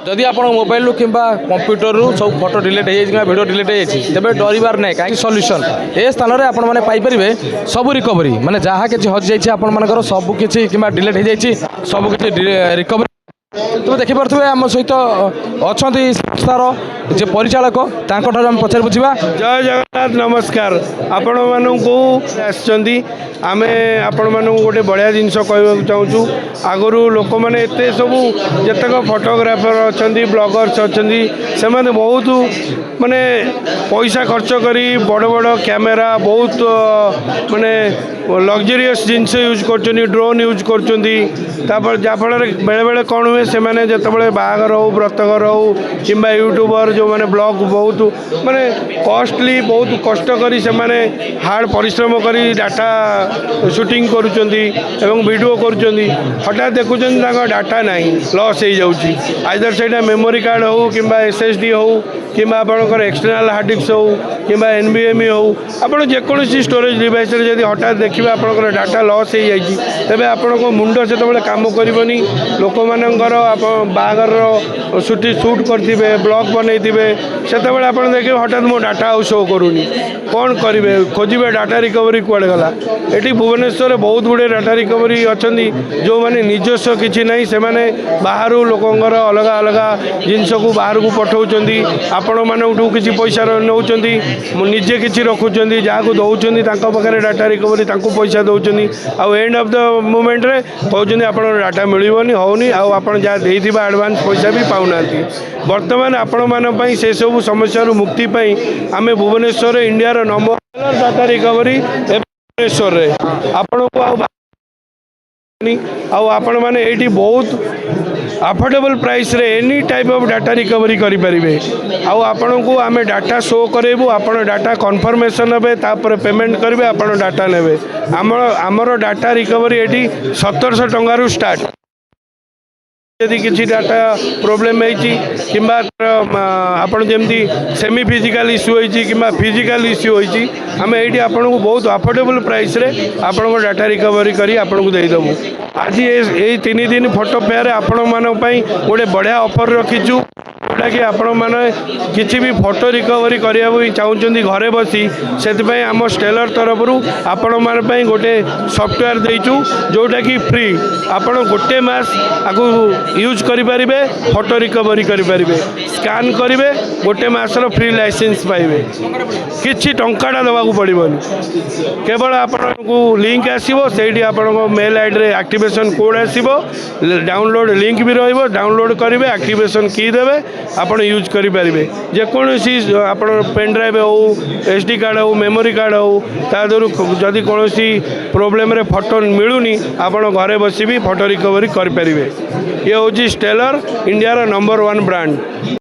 जदि आप मोबाइल कि कंप्यूटर सब फोटो डिलीट हो वीडियो डिलीट हो तेज डरबार ना कहीं सल्यूशन ए स्थान में आपण मैंने पाइपर सब रिकवरी माने जहाँ किसी हजि जाइए आपर सब किसी कि डिलीट हो जाइए सब किसी रिकवरी तुम देखिपे आम सहित अच्छा संस्थार जे परिचालक आम पचार बुझा। जय जगन्नाथ नमस्कार आपण मानू आमे आपण मानू गोटे बढ़िया जिनस कहवाक चाहूँ आगु लोक मैंने एत सब जितक फोटोग्राफर अच्छा ब्लगर्स अच्छा से बहुत माने पैसा खर्च करी बड़ बड़ कैमेरा बहुत माने लग्जरीयस जिनस यूज कर ड्रोन यूज कर जहाँफल बेले बेले कौन हुए से जो बाहागर हो व्रतघर हो कि यूट्यूबर जो मैंने ब्लॉग बहुत माने कॉस्टली बहुत कष्ट करी से माने हार्ड परिश्रम करी डाटा शूटिंग करुँच वीडियो करुँच हठात देखुं डाटा ना लॉस हो जाऊँगी आइदर से मेमोरी कार्ड हो कि SSD हो कि आपंकर एक्सटर्नाल हार्ड डिस्क हो कि NVMe हो आप जेकोसी स्टोरेज डिवाइस जब हठात देखिए आपंकर डाटा लॉस हो जाए तेज आपण मुंड से कम करनी लोक मानकर बाहागर शूट करेंगे ब्लॉग बनईे से आप देखिए हठात मो डाटा आउ शो करूनी कौन करेंगे खोजे डाटा रिकवरी कुआड़े गला ये भुवनेश्वर बहुत गुड़े डाटा रिकवरी अच्छा जो मैंने निजस्व किसी ना से बाहर लोकंर अलग अलग जिनस को बाहर को पठाऊँ आपण मानू किसी पैसा नौ निजे किसी रखुच्च जहाँ को दौरान पाखे डाटा रिकवरी पैसा दौरान आउ एंड ऑफ द मोमेंट रे कहते आप डाटा मिलनी होनी आप जहाँ एडवांस पैसा भी पाऊना बर्तमान आपण मान से सब समस्या मुक्ति आम Bhubaneswar India number data recovery Bhubaneswar रे आपण को आपण मैंने ये बहुत अफोर्डेबल प्राइस रे any type of data recovery करें आपण को आम डाटा शो करेबू आपण डाटा कन्फर्मेशन हे तापर पेमेंट करेंगे आपण डाटा ने आमर डाटा रिकवरी ये 1700 टंकार स्टार्ट यदि किसी डाटा प्रोब्लेम होती जमी सेमी फिजिकल इश्यू होती फिजिकल इश्यू होती आम ये आपको बहुत अफोर्डेबल प्राइस रे आपन डाटा रिकवरी करी आपन को देदेबू आज ये 3 दिन फोटो फेयर आपण मान गोटे बढ़िया ऑफर रखीचु जोटा कि आपण मैंने किसी भी फोटो रिकवरी करने चाहूँगी घरे बसी से आम स्टेलर तरफ आपण मान गोटे सॉफ्टवेयर देचु जोटा कि फ्री आपण गोटे मास आगु यूज करें फोटो रिकवरी करें स्कान करेंगे गोटे मसर फ्री लाइसेंस पाइबे किसी टंकाटा देवाक पड़ोनी केवल आपको लिंक आसो से आप मेल आईडी रे एक्टिवेशन कोड आसो डाउनलोड लिंक भी रही डाउनलोड करेंगे एक्टिवेशन की देवे आपड़ यूज करेंगे जेकोसी आप पेन ड्राइव हो SD कार्ड हो मेमोरी कार्ड हो तादर जदि कौन प्रोब्लेम रे फोटो मिलूनी आप घरे बसी भी फोटो रिकवरी करें ये हूँ स्टेलर इंडिया नंबर 1 ब्रांड।